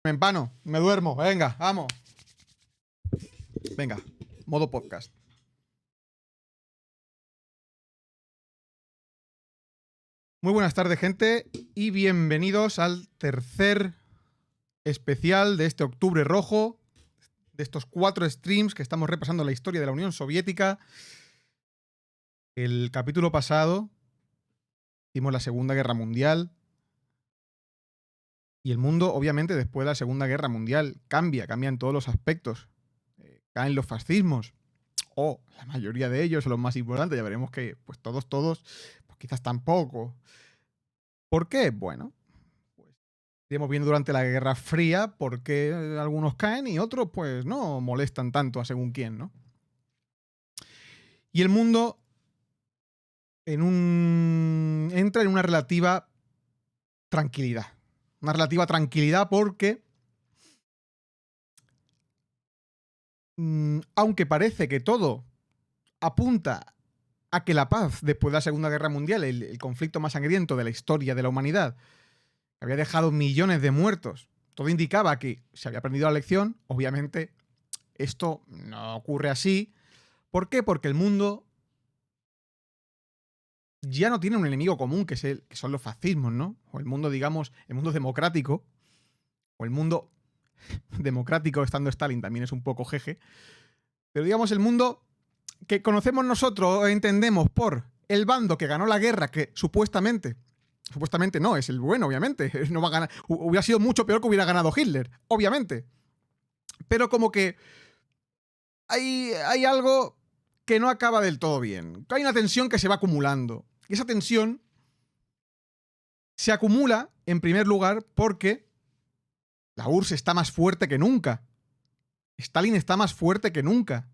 Me empano, me duermo, venga, vamos. Venga, modo podcast. Muy buenas tardes, gente, y bienvenidos al tercer especial de este Octubre Rojo, de estos 4 streams que estamos repasando la historia de la Unión Soviética. El capítulo pasado hicimos la Segunda Guerra Mundial, y el mundo, obviamente, después de la Segunda Guerra Mundial, cambia en todos los aspectos. Caen los fascismos, o la mayoría de ellos, son los más importantes. Ya veremos que pues todos, pues quizás tampoco. ¿Por qué? Bueno, pues iremos viendo durante la Guerra Fría por qué algunos caen y otros pues no molestan tanto a según quién, ¿no? Y el mundo entra en una relativa tranquilidad. Una relativa tranquilidad porque aunque parece que todo apunta a que la paz después de la Segunda Guerra Mundial, el conflicto más sangriento de la historia de la humanidad, había dejado millones de muertos, todo indicaba que se había aprendido la lección. Obviamente esto no ocurre así. ¿Por qué? Porque el mundo ya no tiene un enemigo común, que son los fascismos, ¿no? O el mundo, digamos, el mundo democrático, o el mundo democrático estando Stalin también es un poco jeje, pero digamos el mundo que conocemos nosotros o entendemos por el bando que ganó la guerra, que supuestamente no, es el bueno, obviamente, no va a ganar, hubiera sido mucho peor que hubiera ganado Hitler, obviamente, pero como que hay algo que no acaba del todo bien. Hay una tensión que se va acumulando. Y esa tensión se acumula, en primer lugar, porque la URSS está más fuerte que nunca. Stalin está más fuerte que nunca.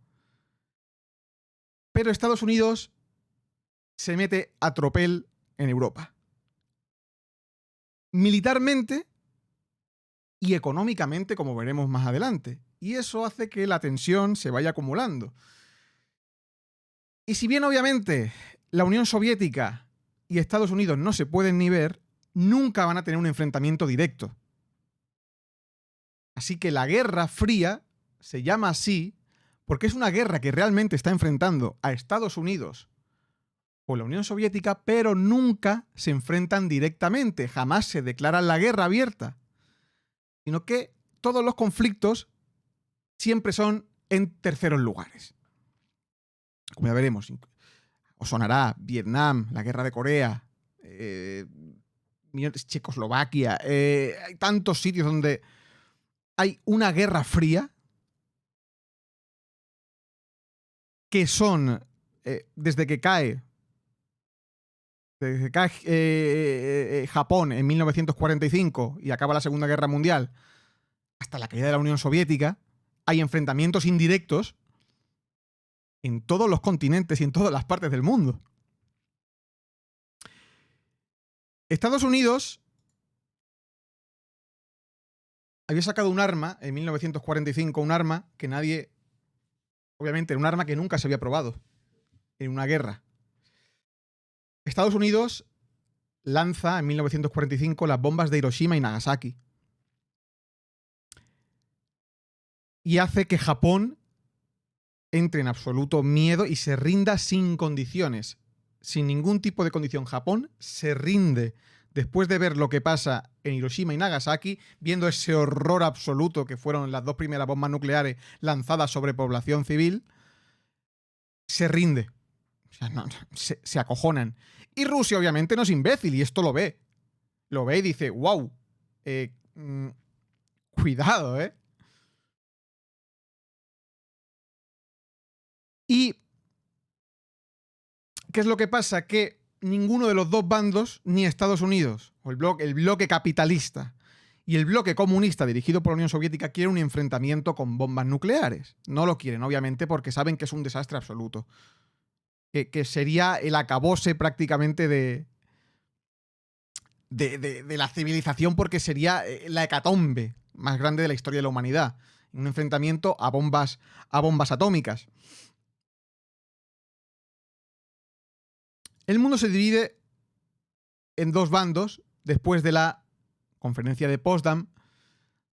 Pero Estados Unidos se mete a tropel en Europa. Militarmente y económicamente, como veremos más adelante. Y eso hace que la tensión se vaya acumulando. Y si bien, obviamente, la Unión Soviética y Estados Unidos no se pueden ni ver, nunca van a tener un enfrentamiento directo. Así que la Guerra Fría se llama así porque es una guerra que realmente está enfrentando a Estados Unidos o la Unión Soviética, pero nunca se enfrentan directamente, jamás se declara la guerra abierta, sino que todos los conflictos siempre son en terceros lugares. Como ya veremos, os sonará Vietnam, la guerra de Corea, Checoslovaquia, hay tantos sitios donde hay una guerra fría que son, desde que cae Japón en 1945 y acaba la Segunda Guerra Mundial, hasta la caída de la Unión Soviética, hay enfrentamientos indirectos en todos los continentes y en todas las partes del mundo. Estados Unidos había sacado un arma en 1945, un arma que nadie, obviamente, un arma que nunca se había probado en una guerra. Estados Unidos lanza en 1945 las bombas de Hiroshima y Nagasaki. Y hace que Japón entre en absoluto miedo y se rinda sin condiciones. Sin ningún tipo de condición. Japón se rinde después de ver lo que pasa en Hiroshima y Nagasaki, viendo ese horror absoluto que fueron las 2 primeras bombas nucleares lanzadas sobre población civil. Se rinde. O sea, se acojonan. Y Rusia, obviamente, no es imbécil y esto lo ve. Lo ve y dice, wow, cuidado, ¿eh? Y ¿qué es lo que pasa? Que ninguno de los dos bandos, ni Estados Unidos, o el bloque capitalista y el bloque comunista dirigido por la Unión Soviética, quieren un enfrentamiento con bombas nucleares. No lo quieren, obviamente, porque saben que es un desastre absoluto. Que sería el acabose prácticamente de la civilización, porque sería la hecatombe más grande de la historia de la humanidad. Un enfrentamiento a bombas atómicas. El mundo se divide en dos bandos después de la conferencia de Potsdam,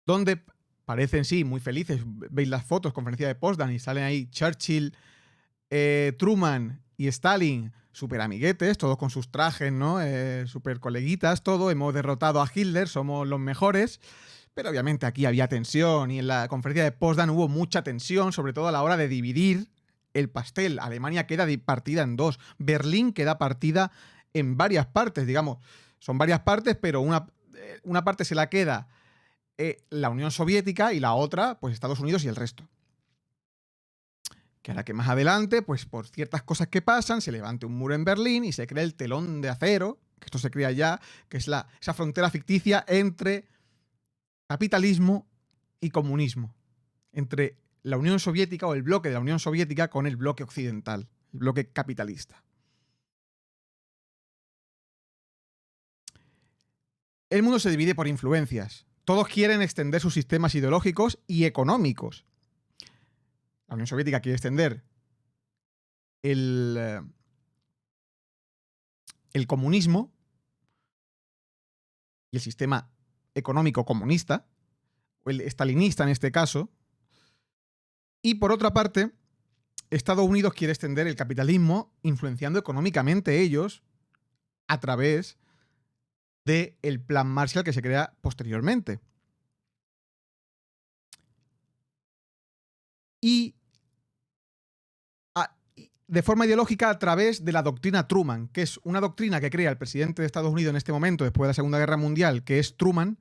donde parecen, sí, muy felices. Veis las fotos, conferencia de Potsdam, y salen ahí Churchill, Truman y Stalin, súper amiguetes, todos con sus trajes, ¿no? Súper coleguitas, todo. Hemos derrotado a Hitler, somos los mejores. Pero obviamente aquí había tensión, y en la conferencia de Potsdam hubo mucha tensión, sobre todo a la hora de dividir el pastel. Alemania queda partida en dos. Berlín queda partida en varias partes, digamos. Son varias partes, pero una parte se la queda la Unión Soviética y la otra, pues Estados Unidos y el resto. Que hará que más adelante, pues por ciertas cosas que pasan, se levante un muro en Berlín y se crea el telón de acero, que esto se crea ya, que es esa frontera ficticia entre capitalismo y comunismo, entre la Unión Soviética o el bloque de la Unión Soviética con el bloque occidental, el bloque capitalista. El mundo se divide por influencias. Todos quieren extender sus sistemas ideológicos y económicos. La Unión Soviética quiere extender el comunismo y el sistema económico comunista, o el estalinista en este caso. Y por otra parte, Estados Unidos quiere extender el capitalismo, influenciando económicamente ellos a través del Plan Marshall que se crea posteriormente. Y de forma ideológica a través de la doctrina Truman, que es una doctrina que crea el presidente de Estados Unidos en este momento, después de la Segunda Guerra Mundial, que es Truman,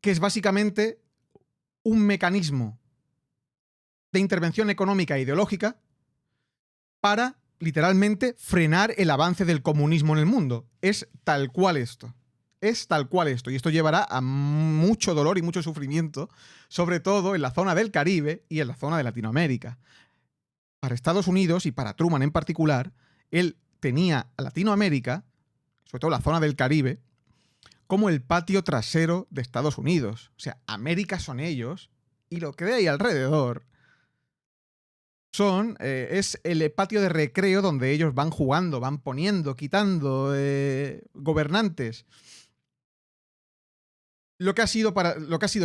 que es básicamente un mecanismo de intervención económica e ideológica para, literalmente, frenar el avance del comunismo en el mundo. Es tal cual esto. Es tal cual esto. Y esto llevará a mucho dolor y mucho sufrimiento, sobre todo en la zona del Caribe y en la zona de Latinoamérica. Para Estados Unidos y para Truman en particular, él tenía a Latinoamérica, sobre todo la zona del Caribe, como el patio trasero de Estados Unidos. O sea, América son ellos y lo que hay alrededor es el patio de recreo donde ellos van jugando, van poniendo, quitando gobernantes. Lo que ha sido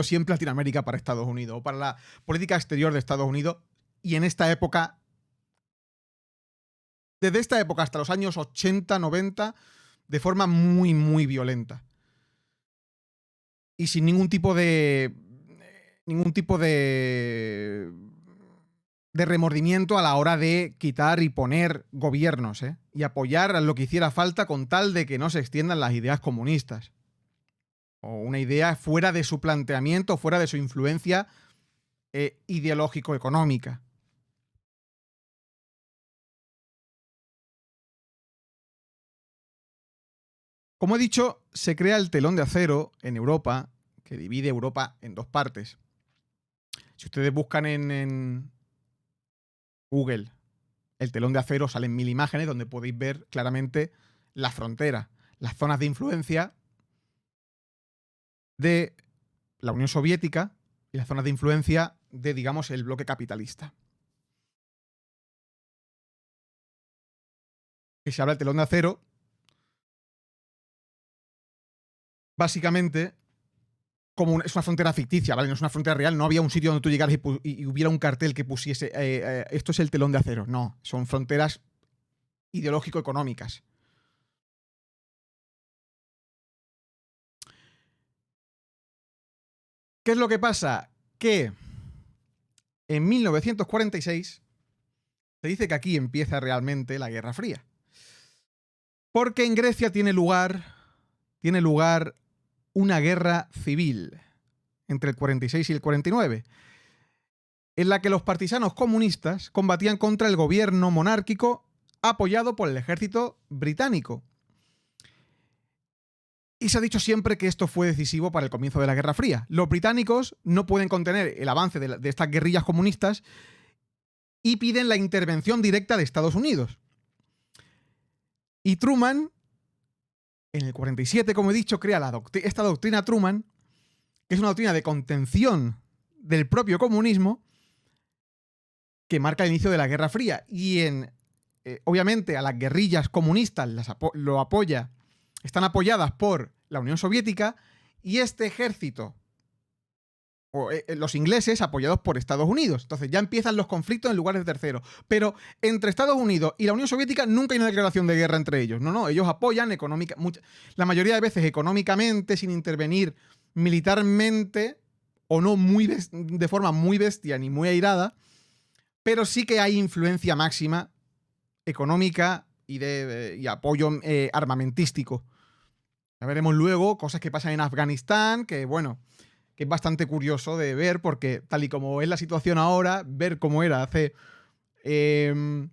siempre Latinoamérica para Estados Unidos, o para la política exterior de Estados Unidos, y en esta época, desde esta época hasta los años 80, 90, de forma muy, muy violenta. Y sin ningún tipo de remordimiento a la hora de quitar y poner gobiernos, y apoyar a lo que hiciera falta con tal de que no se extiendan las ideas comunistas. O una idea fuera de su planteamiento, fuera de su influencia ideológico-económica. Como he dicho, se crea el telón de acero en Europa, que divide Europa en dos partes. Si ustedes buscan en Google el telón de acero, salen 1000 imágenes donde podéis ver claramente la frontera, las zonas de influencia de la Unión Soviética y las zonas de influencia de, digamos, el bloque capitalista. Que se habla del telón de acero, básicamente, como es una frontera ficticia, ¿vale? No es una frontera real, no había un sitio donde tú llegaras y hubiera un cartel que pusiese esto es el telón de acero. No, son fronteras ideológico-económicas. ¿Qué es lo que pasa? Que en 1946 se dice que aquí empieza realmente la Guerra Fría. Porque en Grecia tiene lugar una guerra civil entre el 46 y el 49, en la que los partisanos comunistas combatían contra el gobierno monárquico apoyado por el ejército británico. Y se ha dicho siempre que esto fue decisivo para el comienzo de la Guerra Fría. Los británicos no pueden contener el avance de estas guerrillas comunistas y piden la intervención directa de Estados Unidos. Y Truman, en el 47, como he dicho, crea esta doctrina Truman, que es una doctrina de contención del propio comunismo que marca el inicio de la Guerra Fría. Y obviamente a las guerrillas comunistas lo apoya. Están apoyadas por la Unión Soviética Y este ejército, los ingleses apoyados por Estados Unidos. Entonces ya empiezan los conflictos en lugares de terceros. Pero entre Estados Unidos y la Unión Soviética nunca hay una declaración de guerra entre ellos. No, ellos apoyan la mayoría de veces económicamente, sin intervenir militarmente, o no de forma muy bestia ni muy airada, pero sí que hay influencia máxima económica y apoyo armamentístico. Ya veremos luego cosas que pasan en Afganistán, que bueno, que es bastante curioso de ver, porque tal y como es la situación ahora, ver cómo era hace 30,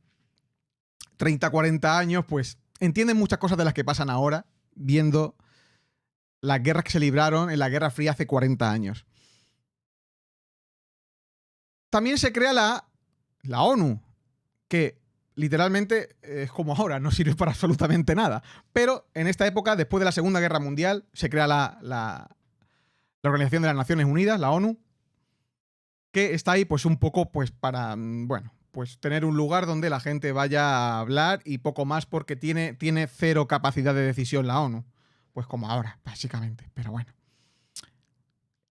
40 años, pues entienden muchas cosas de las que pasan ahora, viendo las guerras que se libraron en la Guerra Fría hace 40 años. También se crea la ONU, que literalmente es como ahora, no sirve para absolutamente nada. Pero en esta época, después de la Segunda Guerra Mundial, se crea la Organización de las Naciones Unidas, la ONU, que está ahí pues un poco pues para, bueno, pues tener un lugar donde la gente vaya a hablar y poco más, porque tiene cero capacidad de decisión la ONU. Pues como ahora, básicamente. Pero bueno,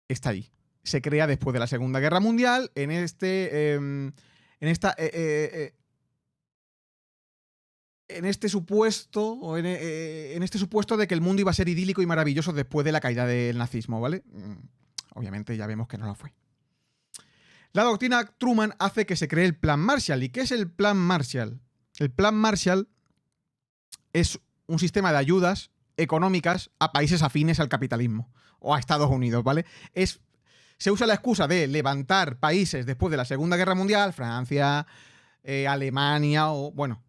está ahí. Se crea después de la Segunda Guerra Mundial en este supuesto de que el mundo iba a ser idílico y maravilloso después de la caída del nazismo, ¿vale? Obviamente ya vemos que no lo fue. La doctrina Truman hace que se cree el Plan Marshall. ¿Y qué es el Plan Marshall? El Plan Marshall es un sistema de ayudas económicas a países afines al capitalismo o a Estados Unidos, ¿vale? Se usa la excusa de levantar países después de la Segunda Guerra Mundial, Francia, Alemania o, bueno,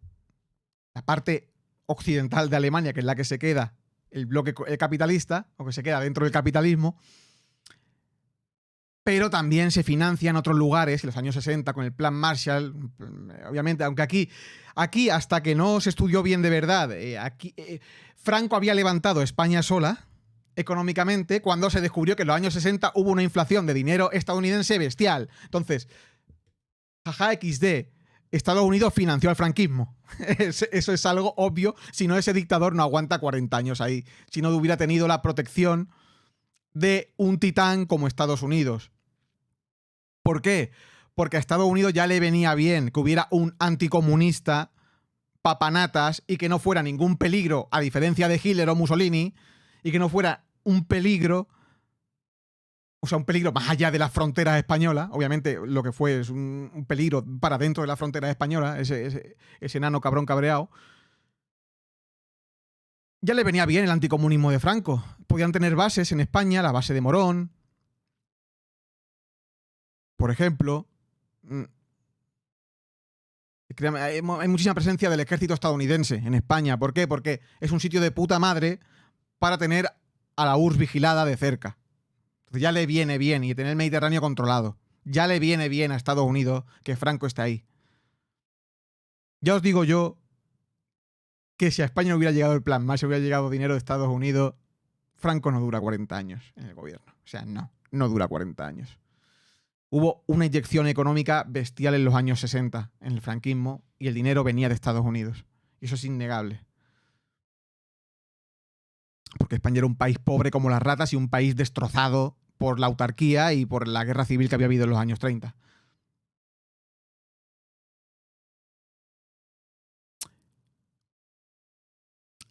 la parte occidental de Alemania, que es la que se queda, el bloque capitalista, o que se queda dentro del capitalismo, pero también se financia en otros lugares, en los años 60, con el Plan Marshall, obviamente, aunque aquí hasta que no se estudió bien de verdad, Franco había levantado España sola, económicamente, cuando se descubrió que en los años 60 hubo una inflación de dinero estadounidense bestial. Entonces, jaja XD, Estados Unidos financió al franquismo. Eso es algo obvio, si no ese dictador no aguanta 40 años ahí, si no hubiera tenido la protección de un titán como Estados Unidos. ¿Por qué? Porque a Estados Unidos ya le venía bien que hubiera un anticomunista papanatas y que no fuera ningún peligro, a diferencia de Hitler o Mussolini, y que no fuera un peligro, o sea, un peligro más allá de las fronteras españolas. Obviamente lo que fue es un peligro para dentro de las fronteras españolas, ese enano cabrón cabreado. Ya le venía bien el anticomunismo de Franco. Podían tener bases en España, la base de Morón, por ejemplo. Hay muchísima presencia del ejército estadounidense en España. ¿Por qué? Porque es un sitio de puta madre para tener a la URSS vigilada de cerca. Entonces ya le viene bien, y tener el Mediterráneo controlado. Ya le viene bien a Estados Unidos que Franco esté ahí. Ya os digo yo que si a España no hubiera llegado el Plan Marshall, hubiera llegado dinero de Estados Unidos, Franco no dura 40 años en el gobierno. O sea, no dura 40 años. Hubo una inyección económica bestial en los años 60, en el franquismo, y el dinero venía de Estados Unidos. Y eso es innegable. Porque España era un país pobre como las ratas y un país destrozado por la autarquía y por la guerra civil que había habido en los años 30.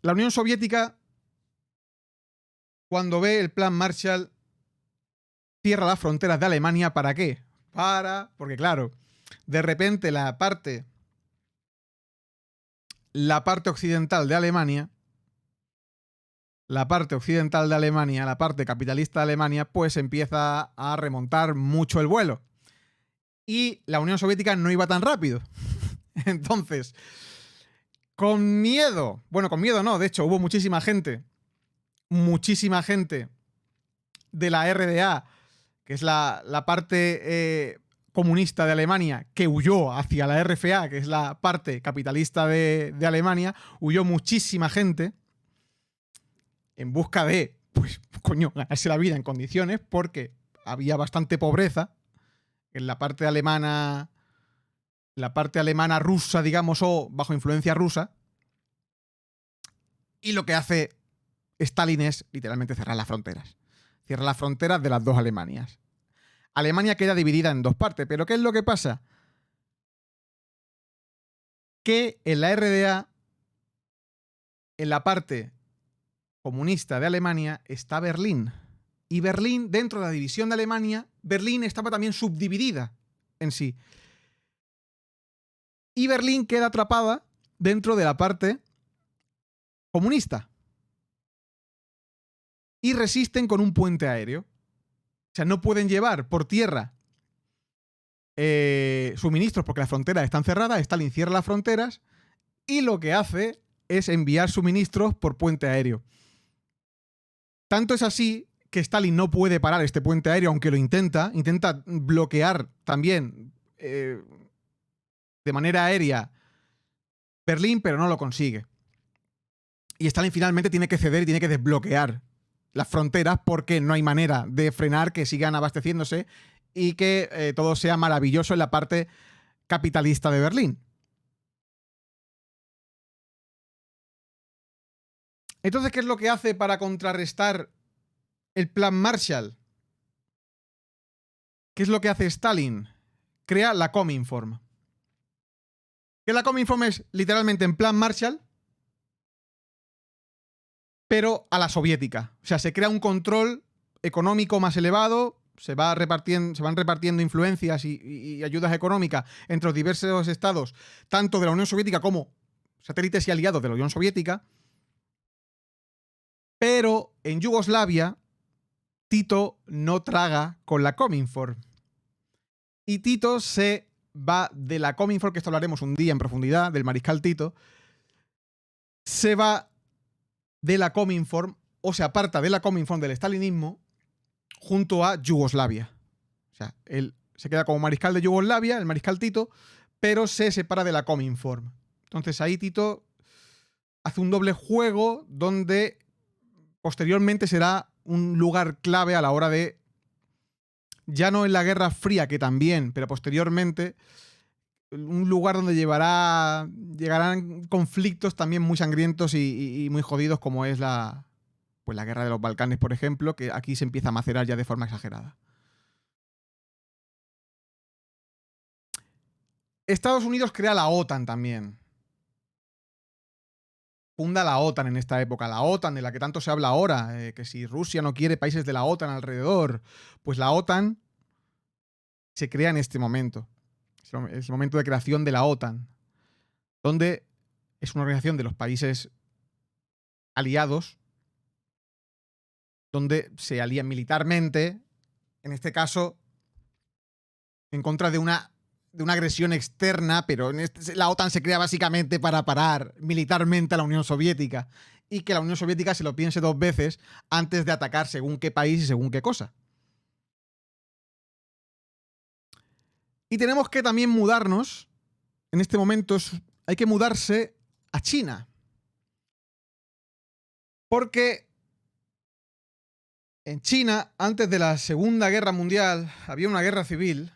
La Unión Soviética, cuando ve el Plan Marshall, cierra las fronteras de Alemania. ¿Para qué? Porque claro, de repente la parte occidental de Alemania, la parte capitalista de Alemania, pues empieza a remontar mucho el vuelo. Y la Unión Soviética no iba tan rápido. Entonces, con miedo no, de hecho hubo muchísima gente de la RDA, que es la parte comunista de Alemania, que huyó hacia la RFA, que es la parte capitalista de Alemania. Huyó muchísima gente en busca de, pues, coño, ganarse la vida en condiciones, porque había bastante pobreza en la parte alemana rusa, digamos, o bajo influencia rusa. Y lo que hace Stalin es literalmente cerrar las fronteras. Cierra las fronteras de las dos Alemanias. Alemania queda dividida en dos partes, pero ¿qué es lo que pasa? Que en la RDA, en la parte comunista de Alemania, está Berlín. Y Berlín, dentro de la división de Alemania, Berlín estaba también subdividida en sí. Y Berlín queda atrapada dentro de la parte comunista. Y resisten con un puente aéreo. O sea, no pueden llevar por tierra suministros porque las fronteras están cerradas. Stalin cierra las fronteras y lo que hace es enviar suministros por puente aéreo. Tanto es así que Stalin no puede parar este puente aéreo, aunque lo intenta bloquear también de manera aérea Berlín, pero no lo consigue. Y Stalin finalmente tiene que ceder y tiene que desbloquear las fronteras porque no hay manera de frenar que sigan abasteciéndose y que todo sea maravilloso en la parte capitalista de Berlín. Entonces, ¿qué es lo que hace para contrarrestar el plan Marshall? ¿Qué es lo que hace Stalin? Crea la Cominform. Que la Cominform es literalmente en plan Marshall, pero a la soviética. O sea, se crea un control económico más elevado, se van repartiendo influencias y ayudas económicas entre los diversos estados, tanto de la Unión Soviética como satélites y aliados de la Unión Soviética. Pero en Yugoslavia, Tito no traga con la Cominform. Y Tito se va de la Cominform, que esto hablaremos un día en profundidad, del mariscal Tito, se va de la Cominform o se aparta de la Cominform del stalinismo junto a Yugoslavia. O sea, él se queda como mariscal de Yugoslavia, el mariscal Tito, pero se separa de la Cominform. Entonces ahí Tito hace un doble juego donde posteriormente será un lugar clave a la hora de, ya no en la Guerra Fría, que también, pero posteriormente, un lugar donde llegarán conflictos también muy sangrientos y muy jodidos, como es la Guerra de los Balcanes, por ejemplo, que aquí se empieza a macerar ya de forma exagerada. Estados Unidos crea la OTAN también. Funda la OTAN en esta época, la OTAN de la que tanto se habla ahora, que si Rusia no quiere países de la OTAN alrededor, pues la OTAN se crea en este momento. Es el momento de creación de la OTAN, donde es una organización de los países aliados, donde se alían militarmente, en este caso, en contra de una agresión externa, pero la OTAN se crea básicamente para parar militarmente a la Unión Soviética y que la Unión Soviética se lo piense dos veces antes de atacar según qué país y según qué cosa. Y tenemos que también mudarnos, en este momento hay que mudarse a China. Porque en China, antes de la Segunda Guerra Mundial, había una guerra civil,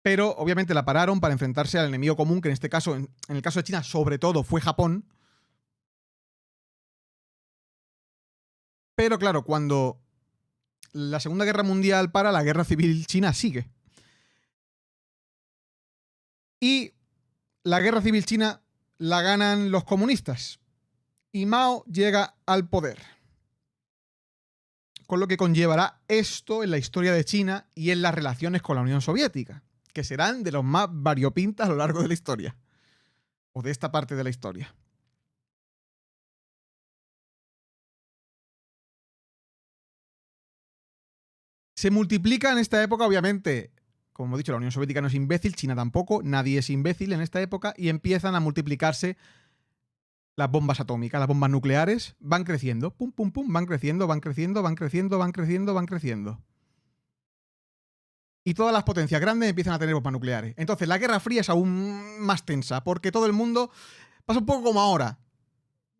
pero obviamente la pararon para enfrentarse al enemigo común, que en este caso, en el caso de China, sobre todo fue Japón. Pero claro, cuando la Segunda Guerra Mundial para, la guerra civil china sigue. Y la guerra civil china la ganan los comunistas. Y Mao llega al poder. Con lo que conllevará esto en la historia de China y en las relaciones con la Unión Soviética, que serán de los más variopintas a lo largo de la historia. O de esta parte de la historia. Se multiplica en esta época, obviamente, como he dicho, la Unión Soviética no es imbécil, China tampoco, nadie es imbécil en esta época, y empiezan a multiplicarse las bombas atómicas, las bombas nucleares, van creciendo, pum, pum, pum, van creciendo, van creciendo, van creciendo, van creciendo, van creciendo. Y todas las potencias grandes empiezan a tener bombas nucleares. Entonces la Guerra Fría es aún más tensa, porque todo el mundo pasa un poco como ahora.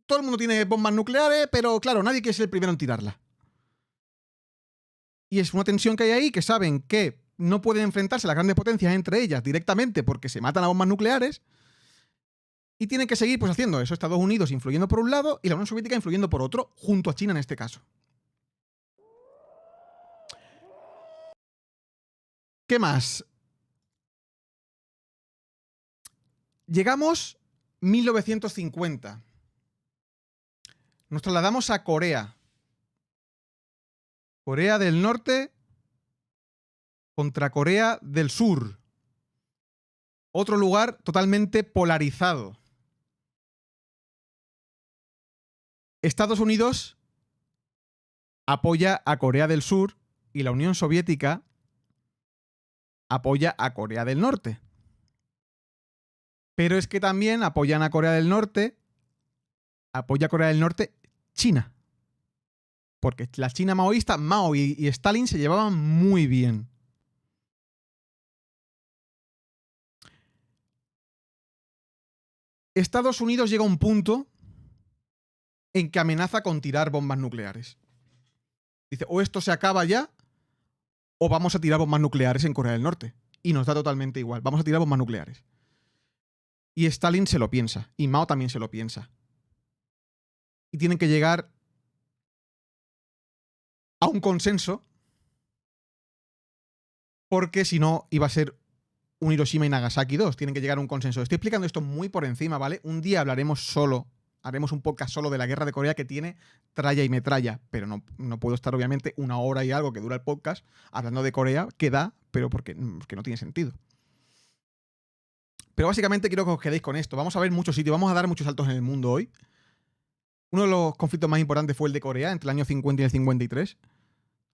Todo el mundo tiene bombas nucleares, pero claro, nadie quiere ser el primero en tirarlas. Y es una tensión que hay ahí, que saben que no pueden enfrentarse las grandes potencias entre ellas directamente porque se matan a bombas nucleares y tienen que seguir pues haciendo eso. Estados Unidos influyendo por un lado y la Unión Soviética influyendo por otro, junto a China en este caso. ¿Qué más? Llegamos 1950. Nos trasladamos a Corea. Corea del Norte contra Corea del Sur. Otro lugar totalmente polarizado. Estados Unidos apoya a Corea del Sur y la Unión Soviética apoya a Corea del Norte. Pero es que también apoyan a Corea del Norte, apoya a Corea del Norte China. Porque la China maoísta, Mao y Stalin se llevaban muy bien. Estados Unidos llega a un punto en que amenaza con tirar bombas nucleares. Dice, o esto se acaba ya, o vamos a tirar bombas nucleares en Corea del Norte. Y nos da totalmente igual, vamos a tirar bombas nucleares. Y Stalin se lo piensa, y Mao también se lo piensa. Y tienen que llegar a un consenso, porque si no iba a ser un Hiroshima y Nagasaki 2. Tienen que llegar a un consenso. Estoy explicando esto muy por encima, ¿vale? Un día hablaremos solo, haremos un podcast solo de la guerra de Corea que tiene tralla y metralla, pero no puedo estar obviamente 1 hora y algo que dura el podcast hablando de Corea, que da, pero porque no tiene sentido. Pero básicamente quiero que os quedéis con esto. Vamos a ver muchos sitios, vamos a dar muchos saltos en el mundo hoy. Uno de los conflictos más importantes fue el de Corea, entre el año 50 y el 53,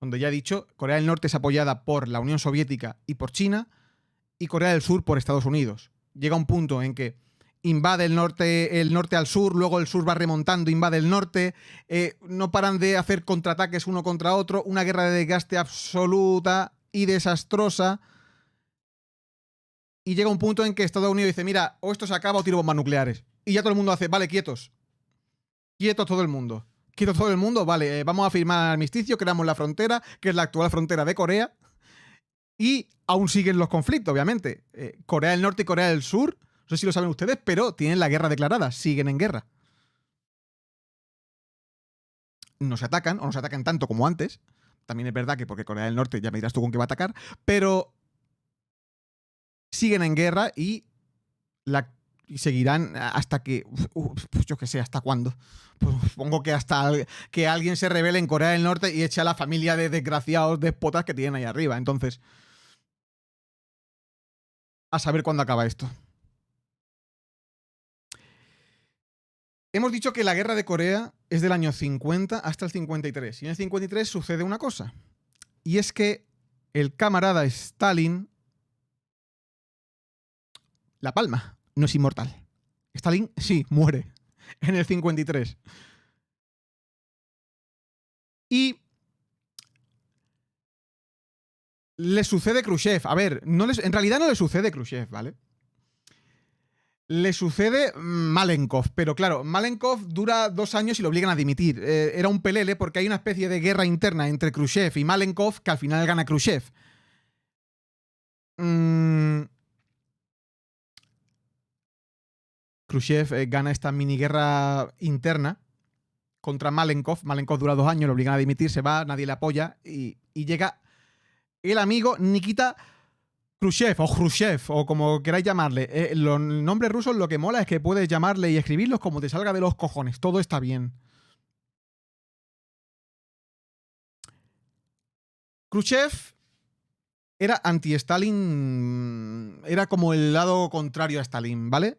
donde ya he dicho, Corea del Norte es apoyada por la Unión Soviética y por China, y Corea del Sur por Estados Unidos. Llega un punto en que invade el norte al sur, luego el sur va remontando, invade el norte, no paran de hacer contraataques uno contra otro, una guerra de desgaste absoluta y desastrosa. Y llega un punto en que Estados Unidos dice, mira, o esto se acaba o tiro bombas nucleares. Y ya todo el mundo hace, vale, quietos. Quietos todo el mundo. Quietos todo el mundo, vale, vamos a firmar armisticio, creamos la frontera, que es la actual frontera de Corea. Y aún siguen los conflictos, obviamente. Corea del Norte y Corea del Sur, no sé si lo saben ustedes, pero tienen la guerra declarada, siguen en guerra. No se atacan, o no se atacan tanto como antes. También es verdad que porque Corea del Norte, ya me dirás tú con qué va a atacar, pero siguen en guerra y seguirán hasta que, pues yo qué sé, ¿hasta cuándo? Pues supongo que hasta que alguien se rebele en Corea del Norte y eche a la familia de desgraciados déspotas que tienen ahí arriba. Entonces, a saber cuándo acaba esto. Hemos dicho que la guerra de Corea es del año 50 hasta el 53. Y en el 53 sucede una cosa. Y es que el camarada Stalin la palma, no es inmortal. Stalin, sí, muere en el 53. Y le sucede Khrushchev. A ver, en realidad no le sucede Khrushchev, ¿vale? Le sucede Malenkov, pero claro, Malenkov dura 2 años y lo obligan a dimitir. Era un pelele porque hay una especie de guerra interna entre Khrushchev y Malenkov que al final gana Khrushchev. Khrushchev gana esta mini guerra interna contra Malenkov. Malenkov dura 2 años, lo obligan a dimitir, se va, nadie le apoya y llega el amigo Nikita Khrushchev, o como queráis llamarle. Los nombres rusos lo que mola es que puedes llamarle y escribirlos como te salga de los cojones. Todo está bien. Khrushchev era anti-Stalin, era como el lado contrario a Stalin, ¿vale?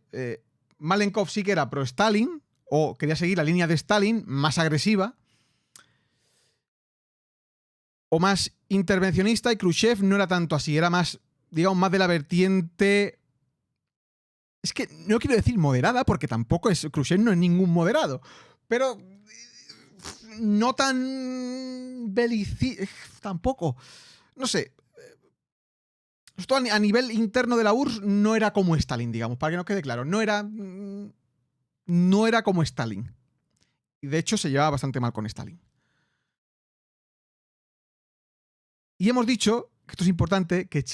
Malenkov sí que era pro-Stalin, o quería seguir la línea de Stalin, más agresiva, o más intervencionista, y Khrushchev no era tanto así, era más, digamos, más de la vertiente... Es que no quiero decir moderada, porque tampoco es... Khrushchev no es ningún moderado, pero no tan... tampoco. No sé. Esto a nivel interno de la URSS no era como Stalin, digamos, para que nos quede claro. No era como Stalin. Y de hecho se llevaba bastante mal con Stalin. Y hemos dicho, que esto es importante, que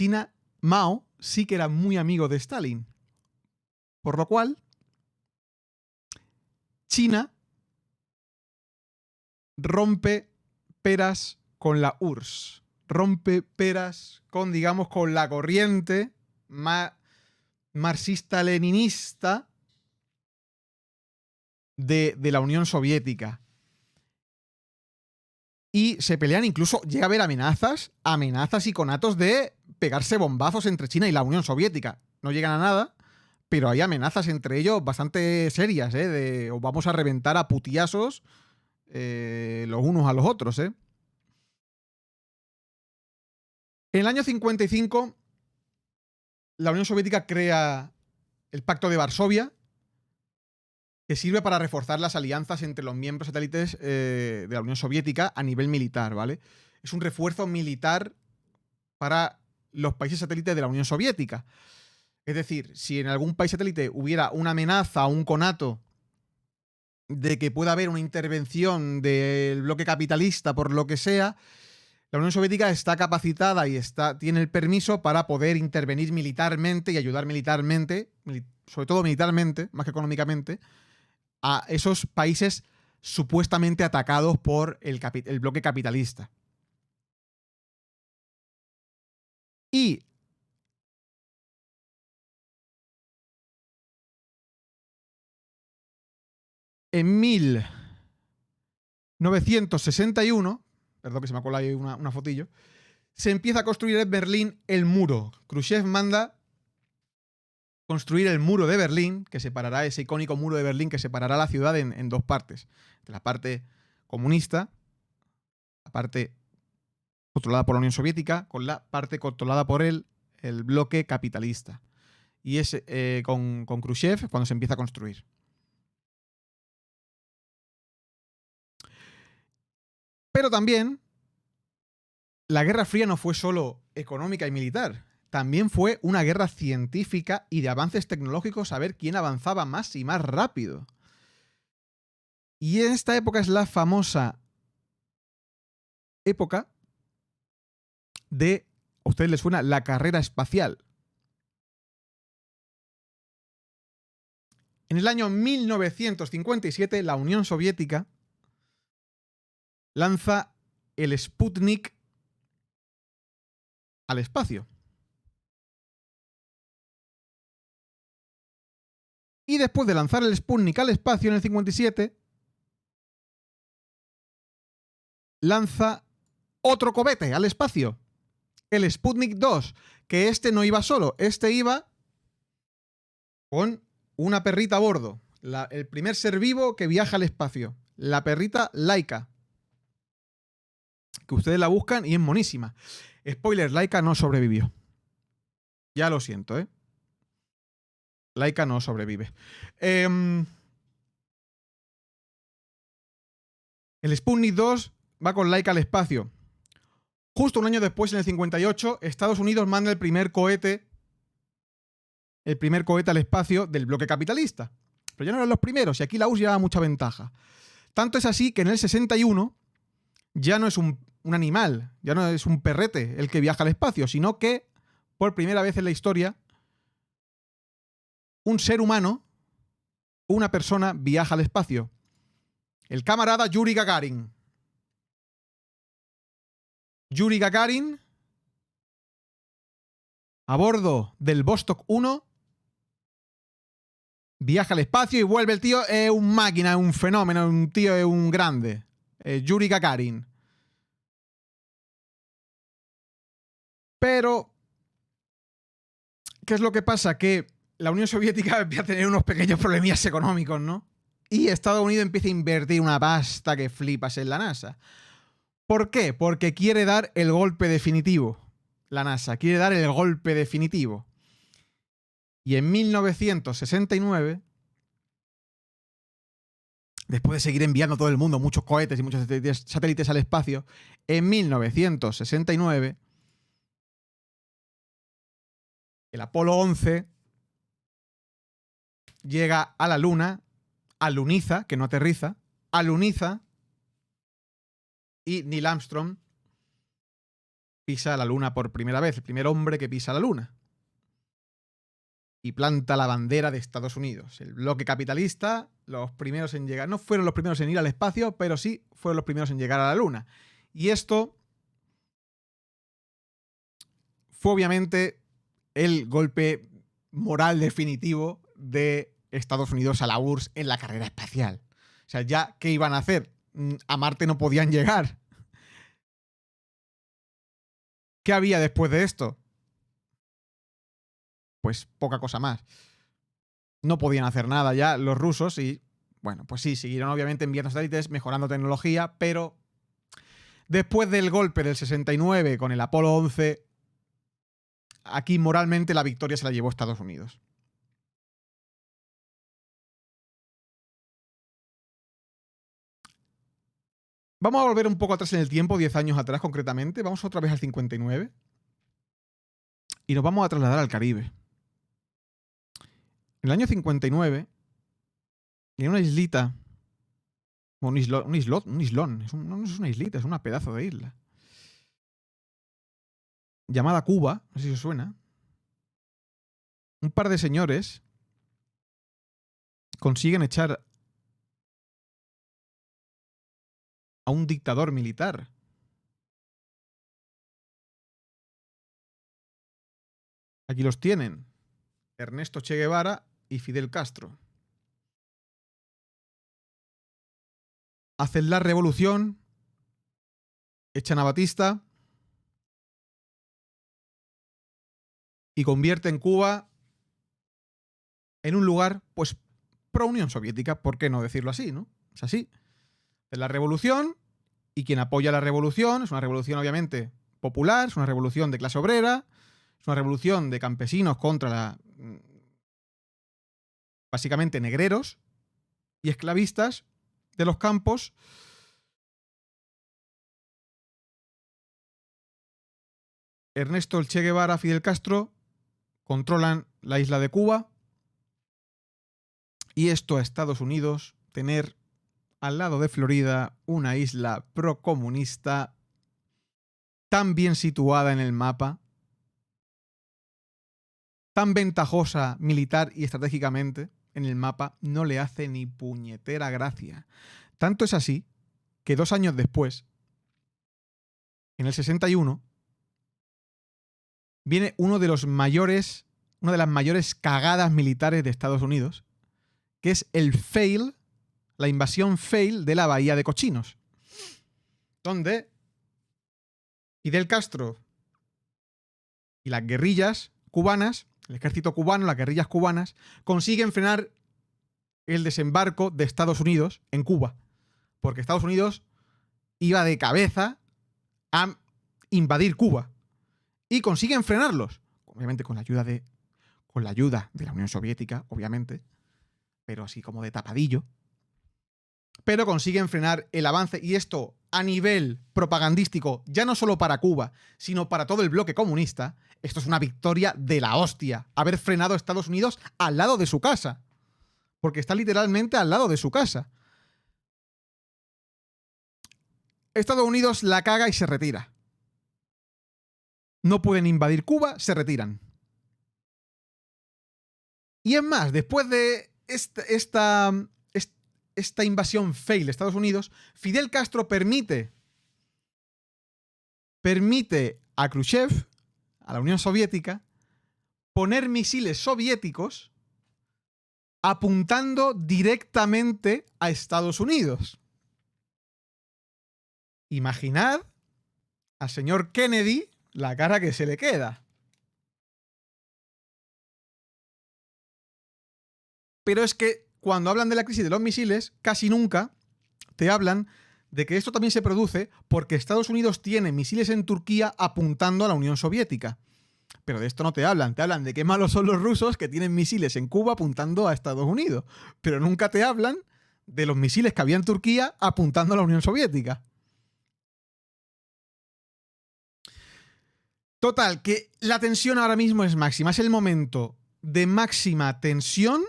Mao sí que era muy amigo de Stalin. Por lo cual, China rompe peras con la URSS. rompe peras con, digamos, con la corriente marxista-leninista de la Unión Soviética. Y se pelean, incluso llega a haber amenazas y conatos de pegarse bombazos entre China y la Unión Soviética. No llegan a nada, pero hay amenazas entre ellos bastante serias, de os vamos a reventar a putiazos los unos a los otros, En el año 55, la Unión Soviética crea el Pacto de Varsovia, que sirve para reforzar las alianzas entre los miembros satélites de la Unión Soviética a nivel militar, ¿vale? Es un refuerzo militar para los países satélites de la Unión Soviética. Es decir, si en algún país satélite hubiera una amenaza o un conato de que pueda haber una intervención del bloque capitalista por lo que sea, la Unión Soviética está capacitada y tiene el permiso para poder intervenir militarmente y ayudar militarmente, sobre todo militarmente, más que económicamente, a esos países supuestamente atacados por el bloque capitalista. Y en 1961, perdón que se me ha colado ahí una fotillo, se empieza a construir en Berlín el muro. Khrushchev manda construir el muro de Berlín, que separará ese icónico muro de Berlín que separará la ciudad en dos partes. De la parte comunista, la parte controlada por la Unión Soviética, con la parte controlada por el bloque capitalista. Y es con Khrushchev cuando se empieza a construir. Pero también la Guerra Fría no fue solo económica y militar. También fue una guerra científica y de avances tecnológicos a ver quién avanzaba más y más rápido. Y en esta época es la famosa época de, a ustedes les suena, la carrera espacial. En el año 1957, la Unión Soviética lanza el Sputnik al espacio. Y después de lanzar el Sputnik al espacio en el 57, lanza otro cohete al espacio, el Sputnik 2, que este no iba solo, este iba con una perrita a bordo, el primer ser vivo que viaja al espacio, la perrita Laika, que ustedes la buscan y es monísima. Spoiler, Laika no sobrevivió. Ya lo siento, Laika no sobrevive. El Sputnik 2 va con Laika al espacio. Justo un año después, en el 58, Estados Unidos manda el primer cohete al espacio del bloque capitalista. Pero ya no eran los primeros, y aquí la URSS llevaba mucha ventaja. Tanto es así que en el 61 ya no es un animal, ya no es un perrete el que viaja al espacio, sino que, por primera vez en la historia, un ser humano, una persona, viaja al espacio. El camarada Yuri Gagarin. Yuri Gagarin, a bordo del Vostok 1, viaja al espacio y vuelve. El tío es un máquina, es un fenómeno, un tío es un grande. Yuri Gagarin. Pero, ¿qué es lo que pasa? Que la Unión Soviética empieza a tener unos pequeños problemillas económicos, ¿no? Y Estados Unidos empieza a invertir una pasta que flipas en la NASA. ¿Por qué? Porque quiere dar el golpe definitivo. La NASA quiere dar el golpe definitivo. Y en 1969, después de seguir enviando a todo el mundo muchos cohetes y muchos satélites al espacio, en 1969, el Apolo 11 llega a la Luna, aluniza, que no aterriza, aluniza, y Neil Armstrong pisa la Luna por primera vez, el primer hombre que pisa la Luna. Y planta la bandera de Estados Unidos. El bloque capitalista, los primeros en llegar, no fueron los primeros en ir al espacio, pero sí fueron los primeros en llegar a la Luna. Y esto fue obviamente el golpe moral definitivo de Estados Unidos a la URSS en la carrera espacial. O sea, ya, ¿qué iban a hacer? A Marte no podían llegar. ¿Qué había después de esto? Pues poca cosa más. No podían hacer nada ya los rusos y, bueno, pues sí, siguieron obviamente enviando satélites, mejorando tecnología, pero después del golpe del 69 con el Apolo 11, aquí moralmente la victoria se la llevó Estados Unidos. Vamos a volver un poco atrás en el tiempo, 10 años atrás concretamente. Vamos otra vez al 59 y nos vamos a trasladar al Caribe. En el año 59, en una islita, un islón, no es una islita, es una pedazo de isla, llamada Cuba, no sé si os suena, un par de señores consiguen echar a un dictador militar. Aquí los tienen, Ernesto Che Guevara y Fidel Castro. Hacen la revolución, echan a Batista y convierten Cuba en un lugar, pues, pro Unión Soviética, ¿por qué no decirlo así, no? Es así. Es la revolución y quien apoya la revolución, es una revolución obviamente popular, es una revolución de clase obrera, es una revolución de campesinos contra básicamente negreros y esclavistas de los campos. Ernesto el Che Guevara, Fidel Castro controlan la isla de Cuba y esto a Estados Unidos tener al lado de Florida una isla procomunista tan bien situada en el mapa, tan ventajosa militar y estratégicamente en el mapa, no le hace ni puñetera gracia. Tanto es así que 2 años después, en el 61, viene una de las mayores cagadas militares de Estados Unidos, que es el fail, la invasión fail de la Bahía de Cochinos, donde Fidel Castro y las guerrillas cubanas, el ejército cubano, las guerrillas cubanas, consiguen frenar el desembarco de Estados Unidos en Cuba, porque Estados Unidos iba de cabeza a invadir Cuba y consiguen frenarlos, obviamente con la ayuda de la Unión Soviética, obviamente, pero así como de tapadillo. Pero consiguen frenar el avance y esto a nivel propagandístico, ya no solo para Cuba, sino para todo el bloque comunista, esto es una victoria de la hostia, haber frenado a Estados Unidos al lado de su casa, porque está literalmente al lado de su casa. Estados Unidos la caga y se retira. No pueden invadir Cuba, se retiran. Y es más, después de esta invasión fail de Estados Unidos, Fidel Castro permite a Khrushchev, a la Unión Soviética, poner misiles soviéticos apuntando directamente a Estados Unidos. Imaginad al señor Kennedy la cara que se le queda. Pero es que cuando hablan de la crisis de los misiles, casi nunca te hablan de que esto también se produce porque Estados Unidos tiene misiles en Turquía apuntando a la Unión Soviética. Pero de esto no te hablan de qué malos son los rusos que tienen misiles en Cuba apuntando a Estados Unidos. Pero nunca te hablan de los misiles que había en Turquía apuntando a la Unión Soviética. Total, que la tensión ahora mismo es máxima. Es el momento de máxima tensión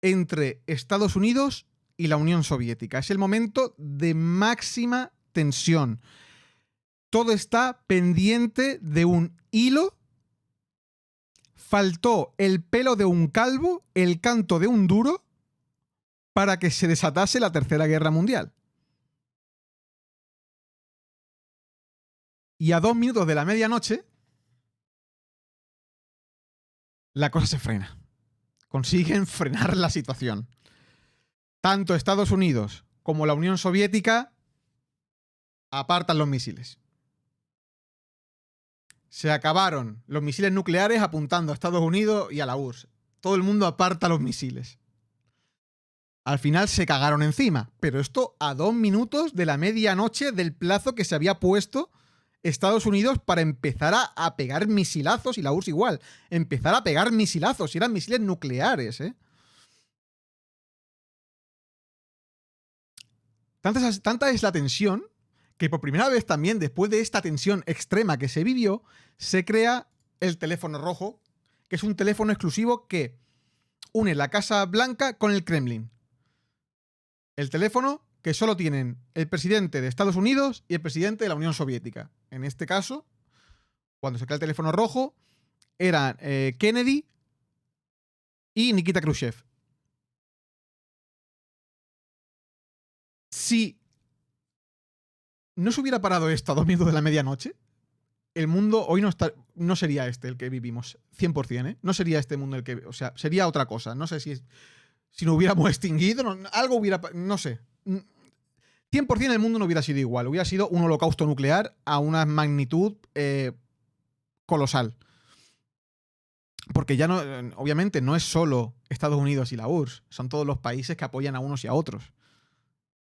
entre Estados Unidos y la Unión Soviética. Es el momento de máxima tensión. Todo está pendiente de un hilo. Faltó el pelo de un calvo, el canto de un duro, para que se desatase la Tercera Guerra Mundial. Y a 2 minutos de la medianoche, la cosa se frena. Consiguen frenar la situación. Tanto Estados Unidos como la Unión Soviética apartan los misiles. Se acabaron los misiles nucleares apuntando a Estados Unidos y a la URSS. Todo el mundo aparta los misiles. Al final se cagaron encima, pero esto a 2 minutos de la medianoche del plazo que se había puesto Estados Unidos para empezar a pegar misilazos, y la URSS igual, empezar a pegar misilazos, y eran misiles nucleares, ¿eh? Tanta es la tensión que por primera vez también, después de esta tensión extrema que se vivió, se crea el teléfono rojo, que es un teléfono exclusivo que une la Casa Blanca con el Kremlin. El teléfono que solo tienen el presidente de Estados Unidos y el presidente de la Unión Soviética. En este caso, cuando se crea el teléfono rojo, eran Kennedy y Nikita Khrushchev. Si no se hubiera parado esto a 2 minutos de la medianoche, el mundo hoy no sería este el que vivimos, 100%, ¿eh? No sería este mundo el que... O sea, sería otra cosa. No sé si no hubiéramos extinguido, algo hubiera... No sé. 100% el mundo no hubiera sido igual. Hubiera sido un holocausto nuclear a una magnitud colosal. Porque ya no... Obviamente no es solo Estados Unidos y la URSS. Son todos los países que apoyan a unos y a otros.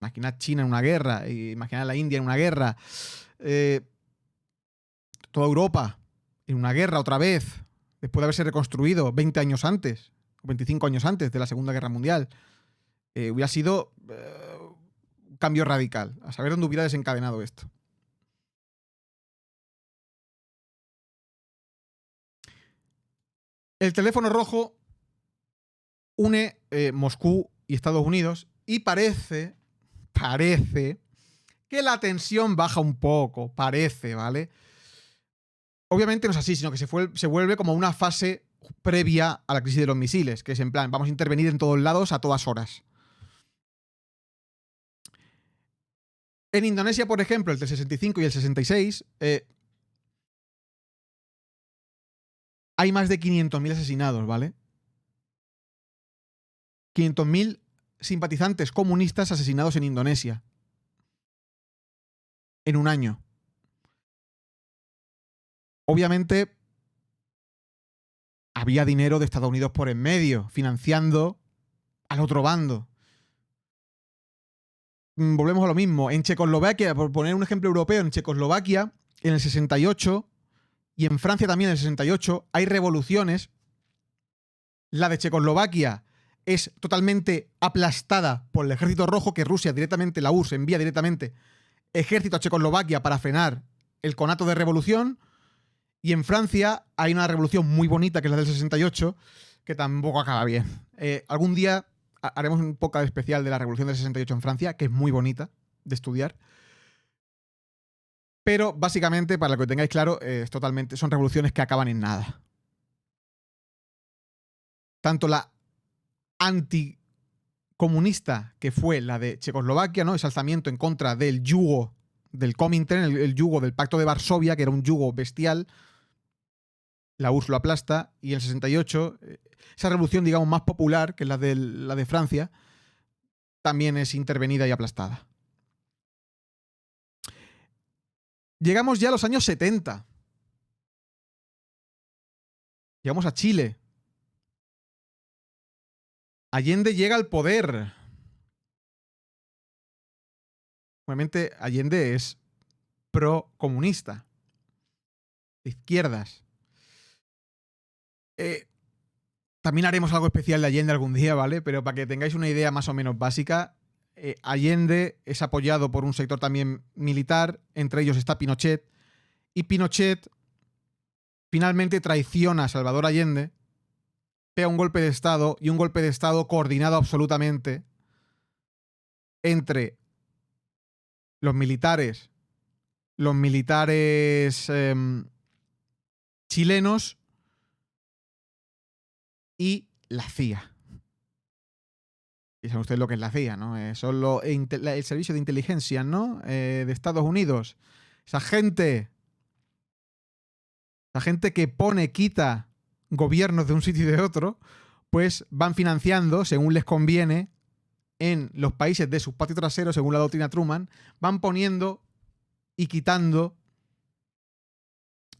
Imaginad China en una guerra. Imaginad la India en una guerra. Toda Europa en una guerra otra vez, después de haberse reconstruido 20 años antes, o 25 años antes de la Segunda Guerra Mundial, hubiera sido un cambio radical, a saber dónde hubiera desencadenado esto. El teléfono rojo une Moscú y Estados Unidos y parece que la tensión baja un poco, parece, ¿vale? Obviamente no es así, sino que se vuelve como una fase previa a la crisis de los misiles, que es en plan, vamos a intervenir en todos lados a todas horas. En Indonesia, por ejemplo, entre el 65 y el 66, hay más de 500.000 asesinados, ¿vale? 500.000 simpatizantes comunistas asesinados en Indonesia. En un año. Obviamente, había dinero de Estados Unidos por en medio, financiando al otro bando. Volvemos a lo mismo. En Checoslovaquia, por poner un ejemplo europeo, en Checoslovaquia, en el 68, y en Francia también en el 68, hay revoluciones. La de Checoslovaquia es totalmente aplastada por el ejército rojo, que Rusia directamente, la URSS envía directamente ejército a Checoslovaquia para frenar el conato de revolución. Y en Francia hay una revolución muy bonita, que es la del 68, que tampoco acaba bien. Algún día haremos un podcast especial de la revolución del 68 en Francia, que es muy bonita de estudiar. Pero básicamente, para que lo tengáis claro, son revoluciones que acaban en nada. Tanto la anticomunista, que fue la de Checoslovaquia, ¿no? Ese alzamiento en contra del yugo del Comintern, el yugo del Pacto de Varsovia, que era un yugo bestial. La URSS lo aplasta, y en el 68, esa revolución, digamos, más popular, que es la de Francia, también es intervenida y aplastada. Llegamos ya a los años 70. Llegamos a Chile. Allende llega al poder. Obviamente, Allende es pro-comunista, de izquierdas. También haremos algo especial de Allende algún día, ¿vale? Pero para que tengáis una idea más o menos básica, Allende es apoyado por un sector también militar, entre ellos está Pinochet, y Pinochet finalmente traiciona a Salvador Allende, pega un golpe de Estado, y un golpe de Estado coordinado absolutamente entre los militares chilenos y la CIA. Y saben ustedes lo que es la CIA, ¿no? Son el servicio de inteligencia, ¿no? De Estados Unidos. Esa gente que pone, quita gobiernos de un sitio y de otro, pues van financiando, según les conviene, en los países de sus patios traseros, según la doctrina Truman, van poniendo y quitando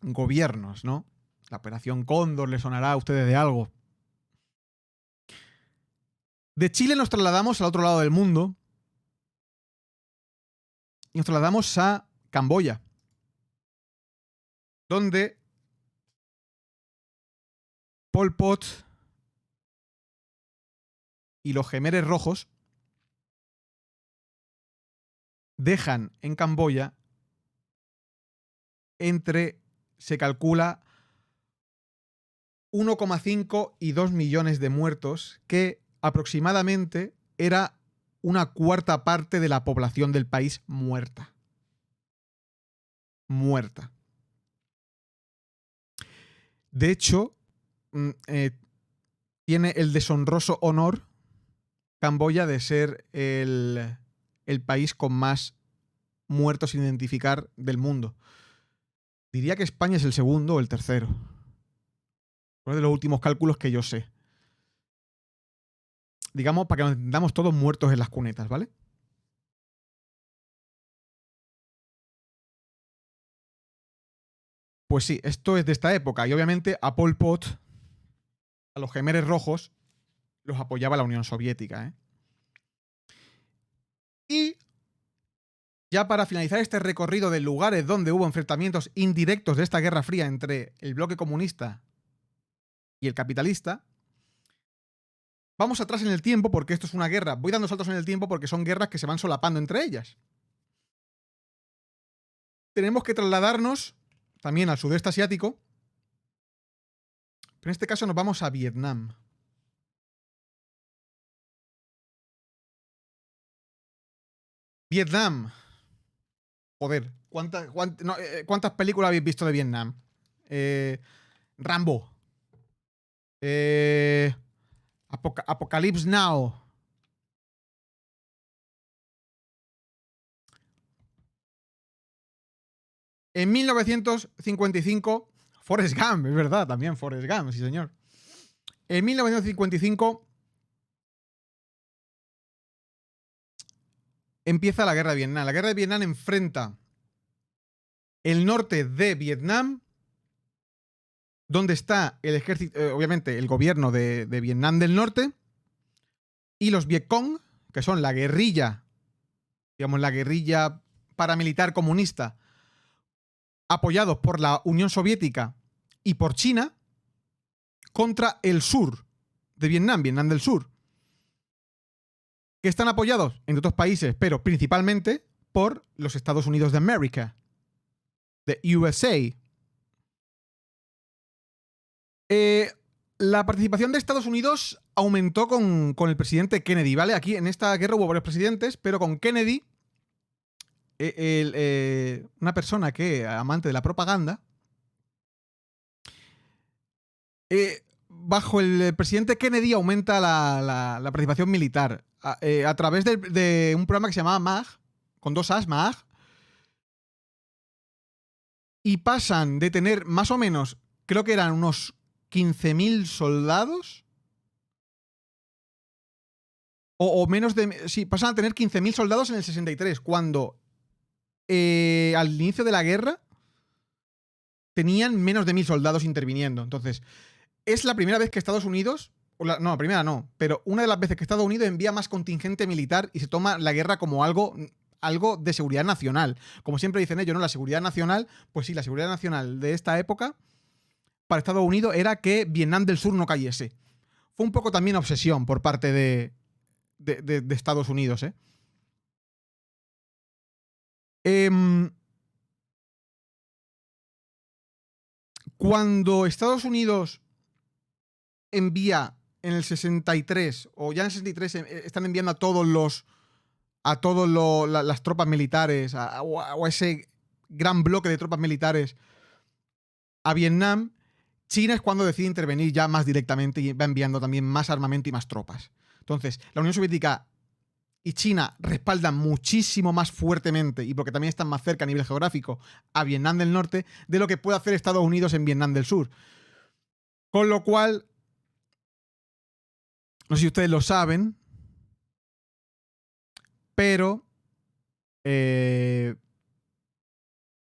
gobiernos, ¿no? La Operación Cóndor le sonará a ustedes de algo. De Chile nos trasladamos al otro lado del mundo y nos trasladamos a Camboya, donde Pol Pot y los Jemeres Rojos dejan en Camboya se calcula 1,5 y 2 millones de muertos, que aproximadamente era una cuarta parte de la población del país muerta. Muerta. De hecho, tiene el deshonroso honor Camboya de ser el país con más muertos sin identificar del mundo. Diría que España es el segundo o el tercero. Uno de los últimos cálculos que yo sé. Digamos, para que nos entendamos todos muertos en las cunetas, ¿vale? Pues sí, esto es de esta época. Y obviamente a Pol Pot, a los Jemeres Rojos, los apoyaba la Unión Soviética, ¿eh? Y ya para finalizar este recorrido de lugares donde hubo enfrentamientos indirectos de esta Guerra Fría entre el bloque comunista y el capitalista, vamos atrás en el tiempo, porque esto es una guerra. Voy dando saltos en el tiempo porque son guerras que se van solapando entre ellas. Tenemos que trasladarnos también al sudeste asiático, pero en este caso nos vamos a Vietnam. Vietnam. Joder, ¿cuántas películas habéis visto de Vietnam? Rambo. Apocalypse Now. En 1955, Forrest Gump, es verdad, también Forrest Gump, sí señor. En 1955 empieza la guerra de Vietnam. La guerra de Vietnam enfrenta el norte de Vietnam, donde está el ejército, obviamente el gobierno de Vietnam del Norte, y los Vietcong, que son la guerrilla, digamos la guerrilla paramilitar comunista, apoyados por la Unión Soviética y por China, contra el sur de Vietnam, Vietnam del Sur, que están apoyados en otros países, pero principalmente por los Estados Unidos de América, de USA. La participación de Estados Unidos aumentó con el presidente Kennedy, ¿vale? Aquí en esta guerra hubo varios presidentes, pero con Kennedy, una persona que, amante de la propaganda, bajo el presidente Kennedy aumenta la participación militar a través de un programa que se llamaba MAG, con 2 As, MAG, y pasan de tener más o menos, creo que eran unos 15.000 soldados, o menos de... Sí, pasan a tener 15.000 soldados en el 63, cuando al inicio de la guerra tenían menos de 1.000 soldados interviniendo. Entonces, es la primera vez que Estados Unidos... no, la primera no, pero una de las veces que Estados Unidos envía más contingente militar y se toma la guerra como algo de seguridad nacional. Como siempre dicen ellos, ¿no? La seguridad nacional, pues sí, la seguridad nacional de esta época para Estados Unidos era que Vietnam del Sur no cayese. Fue un poco también obsesión por parte de Estados Unidos, ¿eh? Cuando Estados Unidos envía en el 63, o ya en el 63 están enviando a todas las tropas militares, o a ese gran bloque de tropas militares a Vietnam, China es cuando decide intervenir ya más directamente y va enviando también más armamento y más tropas. Entonces, la Unión Soviética y China respaldan muchísimo más fuertemente, y porque también están más cerca a nivel geográfico, a Vietnam del Norte, de lo que puede hacer Estados Unidos en Vietnam del Sur. Con lo cual, no sé si ustedes lo saben, pero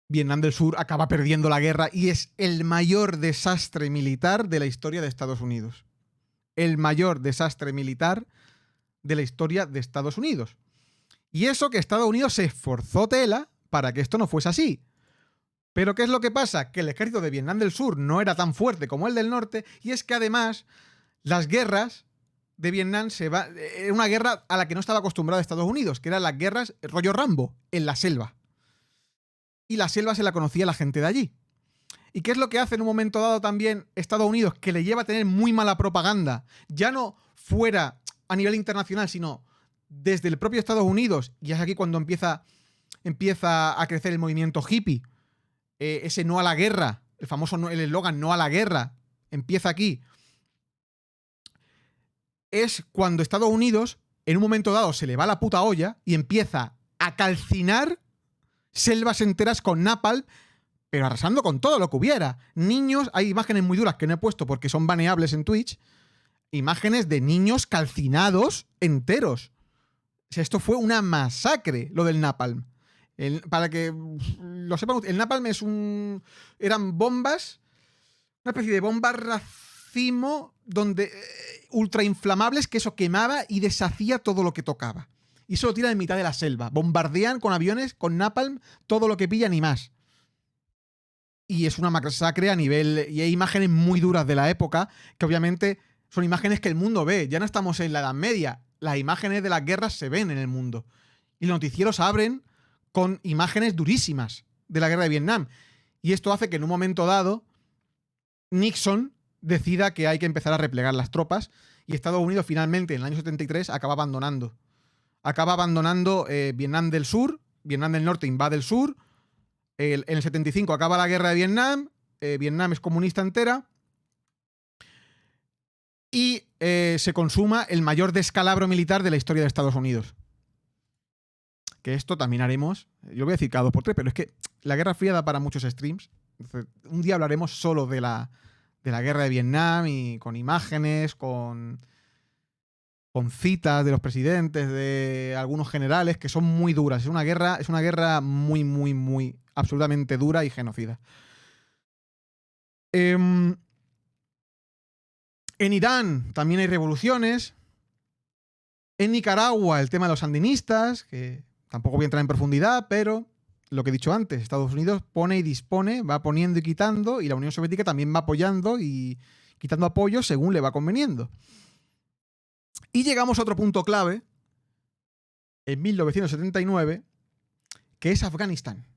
Vietnam del Sur acaba perdiendo la guerra y es el mayor desastre militar de la historia de Estados Unidos. El mayor desastre militar de la historia de Estados Unidos. Y eso que Estados Unidos se esforzó tela para que esto no fuese así. Pero ¿qué es lo que pasa? Que el ejército de Vietnam del Sur no era tan fuerte como el del norte, y es que además las guerras de Vietnam era una guerra a la que no estaba acostumbrado Estados Unidos, que eran las guerras rollo Rambo, en la selva. Y la selva se la conocía la gente de allí. ¿Y qué es lo que hace en un momento dado también Estados Unidos, que le lleva a tener muy mala propaganda, ya no fuera a nivel internacional, sino desde el propio Estados Unidos? Y es aquí cuando empieza a crecer el movimiento hippie, ese no a la guerra, el famoso el eslogan no a la guerra, empieza aquí. Es cuando Estados Unidos, en un momento dado, se le va la puta olla y empieza a calcinar selvas enteras con napalm, pero arrasando con todo lo que hubiera. Niños, hay imágenes muy duras que no he puesto porque son baneables en Twitch, imágenes de niños calcinados enteros. O sea, esto fue una masacre, lo del napalm. Para que lo sepan, el napalm eran bombas, una especie de bombas racimo donde ultra inflamables, que eso quemaba y deshacía todo lo que tocaba. Y eso lo tiran en mitad de la selva. Bombardean con aviones, con napalm, todo lo que pillan y más. Y es una masacre a nivel... Y hay imágenes muy duras de la época, que obviamente son imágenes que el mundo ve. Ya no estamos en la Edad Media. Las imágenes de las guerras se ven en el mundo. Y los noticieros abren con imágenes durísimas de la guerra de Vietnam. Y esto hace que en un momento dado Nixon decida que hay que empezar a replegar las tropas, y Estados Unidos finalmente en el año 73 acaba abandonando Vietnam del Sur. Vietnam del Norte invade el sur. En el 75 acaba la guerra de Vietnam. Vietnam es comunista entera. Y se consuma el mayor descalabro militar de la historia de Estados Unidos. Que esto también haremos. Yo voy a decir cada 2 por 3, pero es que la Guerra Fría da para muchos streams. Entonces, un día hablaremos solo de la guerra de Vietnam, y con imágenes, con citas de los presidentes, de algunos generales, que son muy duras. Es una guerra muy, muy, muy absolutamente dura y genocida. En Irán también hay revoluciones. En Nicaragua el tema de los sandinistas, que tampoco voy a entrar en profundidad, pero lo que he dicho antes, Estados Unidos pone y dispone, va poniendo y quitando, y la Unión Soviética también va apoyando y quitando apoyo según le va conveniendo. Y llegamos a otro punto clave, en 1979, que es Afganistán.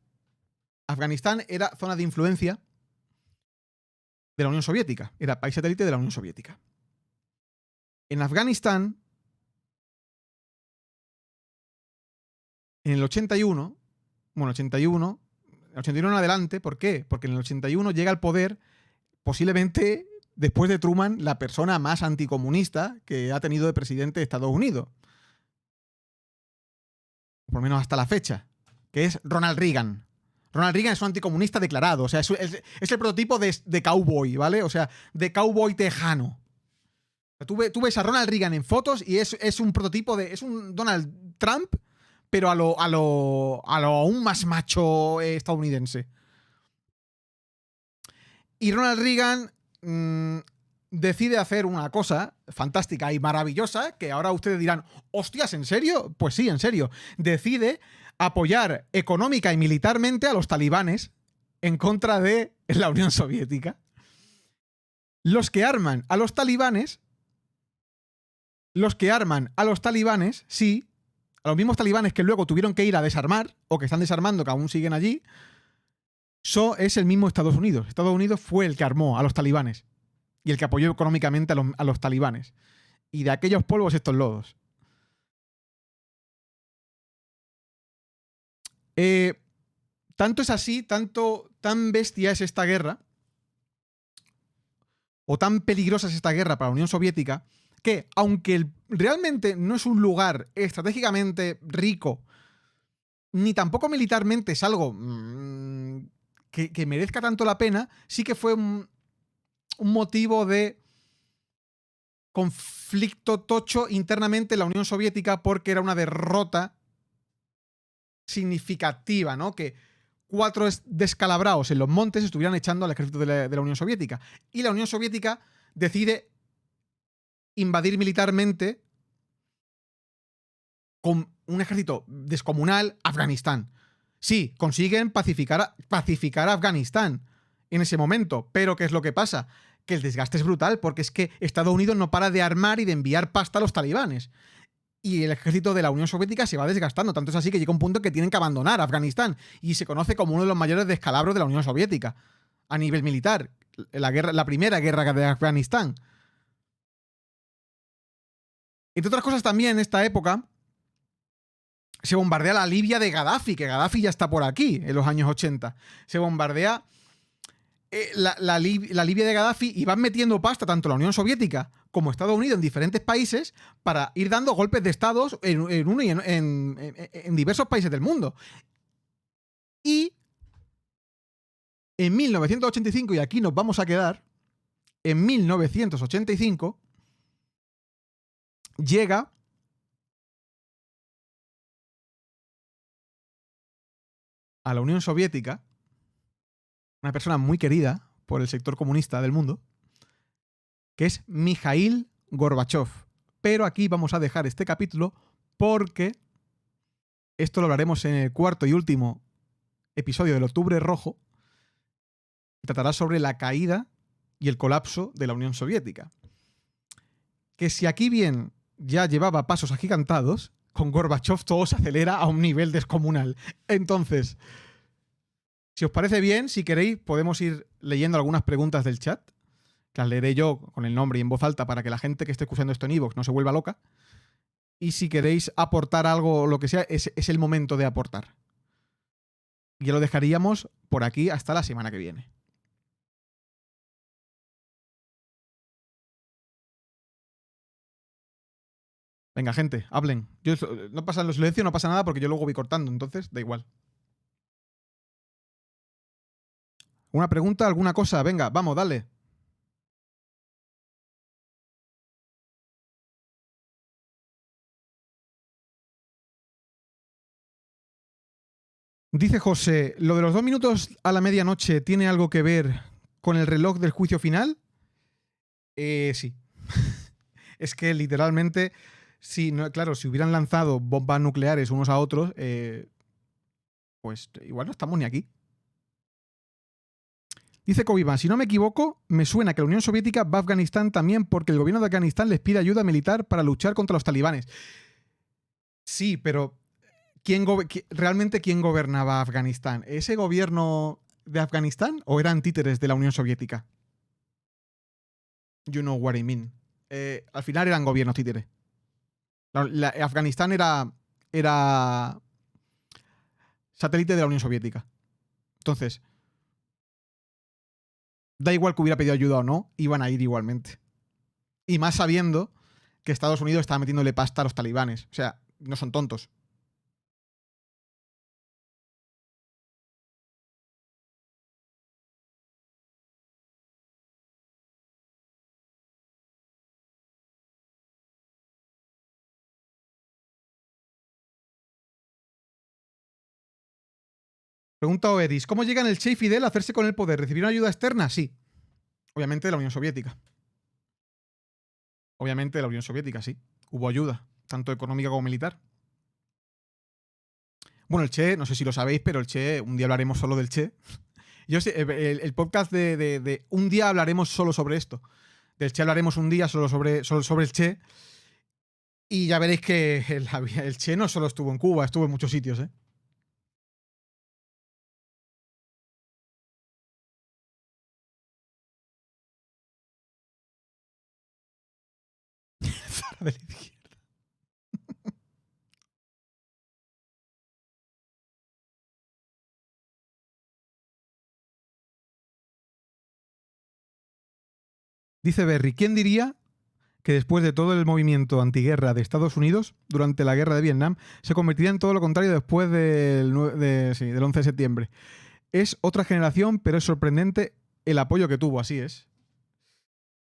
Afganistán era zona de influencia de la Unión Soviética, era país satélite de la Unión Soviética. En Afganistán, en el 81 en adelante, ¿por qué? Porque en el 81 llega al poder, posiblemente después de Truman, la persona más anticomunista que ha tenido de presidente de Estados Unidos. Por lo menos hasta la fecha, que es Ronald Reagan. Ronald Reagan es un anticomunista declarado, o sea, es el prototipo de cowboy, ¿vale? O sea, de cowboy tejano. Tú ves a Ronald Reagan en fotos y es un prototipo es un Donald Trump, pero a lo aún más macho estadounidense. Y Ronald Reagan decide hacer una cosa fantástica y maravillosa, que ahora ustedes dirán, hostias, ¿en serio? Pues sí, en serio. Decide apoyar económica y militarmente a los talibanes en contra de la Unión Soviética. Los que arman a los talibanes, sí, a los mismos talibanes que luego tuvieron que ir a desarmar, o que están desarmando, que aún siguen allí, es el mismo Estados Unidos. Estados Unidos fue el que armó a los talibanes y el que apoyó económicamente a los talibanes. Y de aquellos polvos estos lodos. Tanto es así, tan bestia es esta guerra, o tan peligrosa es esta guerra para la Unión Soviética, que aunque realmente no es un lugar estratégicamente rico, ni tampoco militarmente es algo que merezca tanto la pena, sí que fue un motivo de conflicto tocho internamente en la Unión Soviética porque era una derrota significativa, ¿no? Que 4 descalabrados en los montes estuvieran echando al ejército de la Unión Soviética. Y la Unión Soviética decide invadir militarmente con un ejército descomunal Afganistán. Sí, consiguen pacificar a Afganistán en ese momento, pero ¿qué es lo que pasa? Que el desgaste es brutal, porque es que Estados Unidos no para de armar y de enviar pasta a los talibanes. Y el ejército de la Unión Soviética se va desgastando. Tanto es así que llega un punto en que tienen que abandonar Afganistán. Y se conoce como uno de los mayores descalabros de la Unión Soviética a nivel militar. La primera guerra de Afganistán. Entre otras cosas, también en esta época se bombardea la Libia de Gaddafi, que Gaddafi ya está por aquí en los años 80. Se bombardea la Libia de Gaddafi y van metiendo pasta tanto la Unión Soviética como Estados Unidos en diferentes países para ir dando golpes de estados en diversos países del mundo. Y en 1985, y aquí nos vamos a quedar, en 1985 llega a la Unión Soviética una persona muy querida por el sector comunista del mundo, que es Mikhail Gorbachev. Pero aquí vamos a dejar este capítulo porque esto lo hablaremos en el cuarto y último episodio del Octubre Rojo. Tratará sobre la caída y el colapso de la Unión Soviética. Que si aquí bien ya llevaba pasos agigantados, con Gorbachev todo se acelera a un nivel descomunal. Entonces, si os parece bien, si queréis, podemos ir leyendo algunas preguntas del chat, que las leeré yo con el nombre y en voz alta para que la gente que esté escuchando esto en iVoox no se vuelva loca. Y si queréis aportar algo, lo que sea, es el momento de aportar. Ya lo dejaríamos por aquí hasta la semana que viene. Venga, gente, hablen. No pasa en los silencios, no pasa nada porque yo luego voy cortando, entonces da igual. ¿Una pregunta, alguna cosa? Venga, vamos, dale. Dice José, ¿lo de los 2 minutos a la medianoche tiene algo que ver con el reloj del juicio final? Sí. Es que literalmente, claro, si hubieran lanzado bombas nucleares unos a otros, pues igual no estamos ni aquí. Dice Kobiman, si no me equivoco, me suena que la Unión Soviética va a Afganistán también porque el gobierno de Afganistán les pide ayuda militar para luchar contra los talibanes. Sí, pero ¿realmente quién gobernaba Afganistán? ¿Ese gobierno de Afganistán o eran títeres de la Unión Soviética? You know what I mean. Al final eran gobiernos títeres. Afganistán era satélite de la Unión Soviética. Entonces, da igual que hubiera pedido ayuda o no, iban a ir igualmente. Y más sabiendo que Estados Unidos estaba metiéndole pasta a los talibanes. O sea, no son tontos. Pregunta Oeris, ¿cómo llegan el Che y Fidel a hacerse con el poder? ¿Recibieron ayuda externa? Sí. Obviamente de la Unión Soviética. Obviamente de la Unión Soviética, sí. Hubo ayuda, tanto económica como militar. Bueno, el Che, no sé si lo sabéis, pero el Che, un día hablaremos solo del Che. Yo sé, el podcast de un día hablaremos solo sobre esto. Del Che hablaremos un día solo sobre el Che. Y ya veréis que el Che no solo estuvo en Cuba, estuvo en muchos sitios, ¿eh? Zara de la izquierda. Dice Berry, ¿quién diría que después de todo el movimiento antiguerra de Estados Unidos durante la guerra de Vietnam se convertiría en todo lo contrario después del 11 de septiembre? Es otra generación, pero es sorprendente el apoyo que tuvo, así es.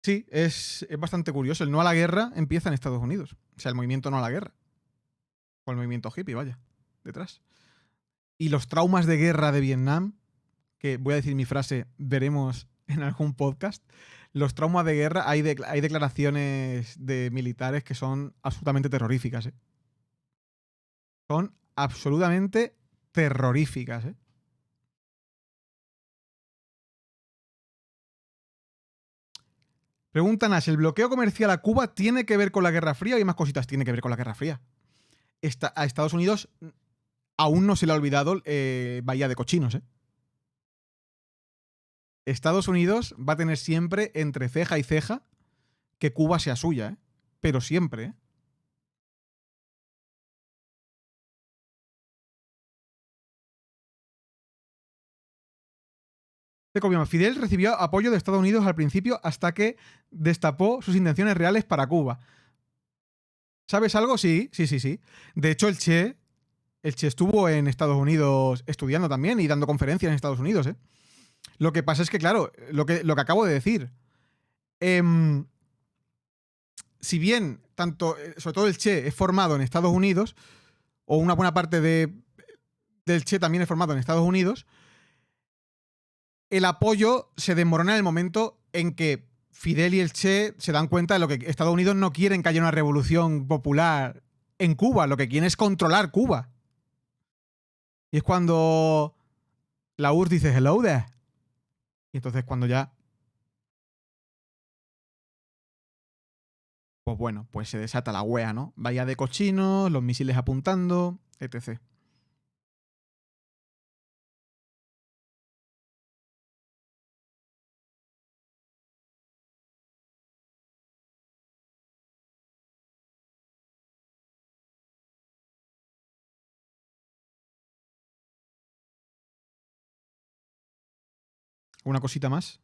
Sí, es bastante curioso. El no a la guerra empieza en Estados Unidos. O sea, el movimiento no a la guerra. O el movimiento hippie, vaya, detrás. Y los traumas de guerra de Vietnam, que voy a decir mi frase, veremos en algún podcast. Los traumas de guerra, hay declaraciones de militares que son absolutamente terroríficas, ¿eh? Son absolutamente terroríficas, ¿eh? Pregunta Nash, ¿el bloqueo comercial a Cuba tiene que ver con la Guerra Fría o hay más cositas? Tiene que ver con la Guerra Fría. A Estados Unidos aún no se le ha olvidado Bahía de Cochinos, ¿eh? Estados Unidos va a tener siempre entre ceja y ceja que Cuba sea suya, ¿eh? Pero siempre, ¿eh? Fidel recibió apoyo de Estados Unidos al principio hasta que destapó sus intenciones reales para Cuba. ¿Sabes algo? Sí, sí, sí, sí. De hecho, el Che estuvo en Estados Unidos estudiando también y dando conferencias en Estados Unidos, ¿eh? Lo que pasa es que, claro, lo que acabo de decir, em, si bien tanto, sobre todo el Che es formado en Estados Unidos, o una buena parte del Che también es formado en Estados Unidos, el apoyo se desmorona en el momento en que Fidel y el Che se dan cuenta de lo que Estados Unidos no quieren que haya una revolución popular en Cuba, lo que quieren es controlar Cuba. Y es cuando la URSS dice hello there. Y entonces cuando ya, pues bueno, pues se desata la wea, ¿no? Bahía de cochinos, los misiles apuntando, etc. ¿Una cosita más?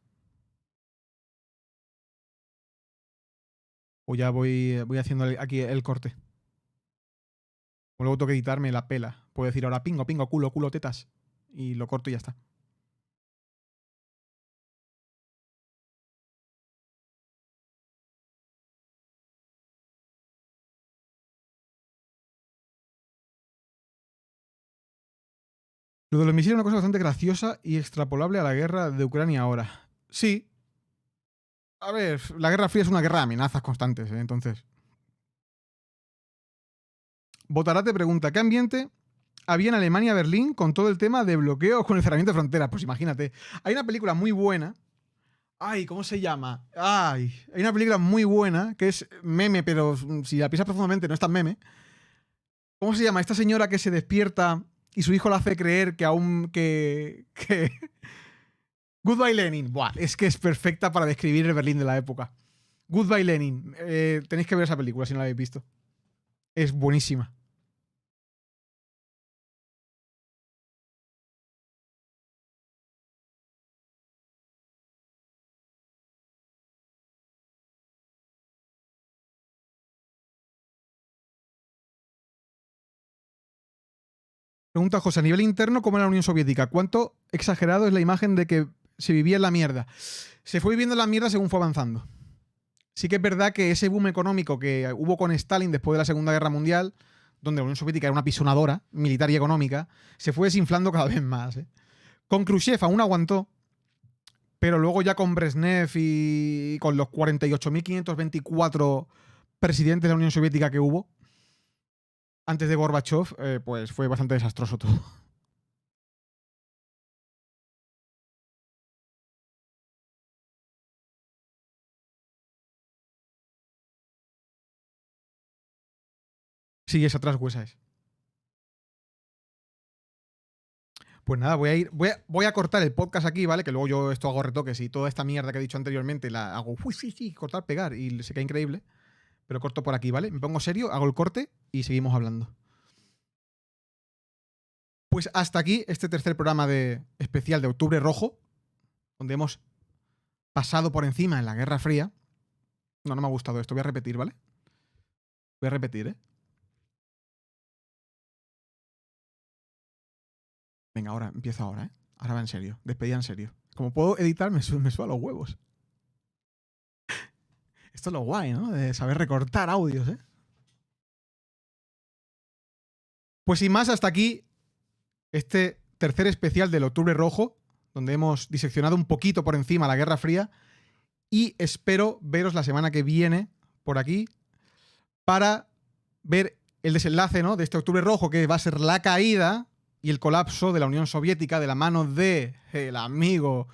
O ya voy haciendo aquí el corte. O luego tengo que editarme la pela. Puedo decir ahora pingo, pingo, culo, culo, tetas. Y lo corto y ya está. Lo de los misiles es una cosa bastante graciosa y extrapolable a la guerra de Ucrania ahora. Sí. A ver, la Guerra Fría es una guerra de amenazas constantes, ¿eh? Entonces. Botará te pregunta, ¿qué ambiente había en Alemania, Berlín, con todo el tema de bloqueo con el cerramiento de fronteras? Pues imagínate. Hay una película muy buena. Ay, ¿cómo se llama? Ay, hay una película muy buena que es meme, pero si la piensas profundamente no es tan meme. ¿Cómo se llama? Esta señora que se despierta y su hijo le hace creer que aún que Goodbye Lenin. Buah, es que es perfecta para describir el Berlín de la época. Goodbye Lenin. Tenéis que ver esa película si no la habéis visto. Es buenísima. Pregunta José, a nivel interno, ¿cómo era la Unión Soviética? ¿Cuánto exagerado es la imagen de que se vivía en la mierda? Se fue viviendo en la mierda según fue avanzando. Sí que es verdad que ese boom económico que hubo con Stalin después de la Segunda Guerra Mundial, donde la Unión Soviética era una pisonadora militar y económica, se fue desinflando cada vez más, ¿eh? Con Khrushchev aún aguantó, pero luego ya con Brezhnev y con los 48.524 presidentes de la Unión Soviética que hubo, antes de Gorbachev, pues fue bastante desastroso todo. Sí, esa trashuesa es. Pues nada, voy a cortar el podcast aquí, ¿vale? Que luego yo esto hago retoques y toda esta mierda que he dicho anteriormente la hago, uy, sí, sí, cortar, pegar y se queda increíble. Pero corto por aquí, ¿vale? Me pongo serio, hago el corte y seguimos hablando. Pues hasta aquí este tercer programa de especial de Octubre Rojo, donde hemos pasado por encima en la Guerra Fría. No, no me ha gustado esto, voy a repetir, ¿vale? Voy a repetir, ¿eh? Venga, ahora, empiezo ahora, ¿eh? Ahora va en serio, despedida en serio. Como puedo editar, me suelo los huevos. Esto es lo guay, ¿no? De saber recortar audios, ¿eh? Pues sin más, hasta aquí este tercer especial del Octubre Rojo, donde hemos diseccionado un poquito por encima la Guerra Fría, y espero veros la semana que viene por aquí para ver el desenlace, ¿no?, de este Octubre Rojo, que va a ser la caída y el colapso de la Unión Soviética de la mano de el amigo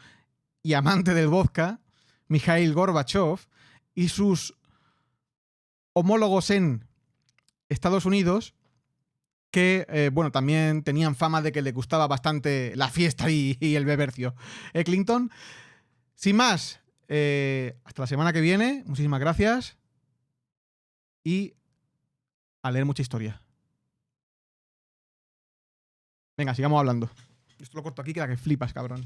y amante del vodka, Mikhail Gorbachev, y sus homólogos en Estados Unidos, que, bueno, también tenían fama de que le gustaba bastante la fiesta y el bebercio. Clinton. Sin más, hasta la semana que viene. Muchísimas gracias. Y a leer mucha historia. Venga, sigamos hablando. Esto lo corto aquí, que la que flipas, cabrón.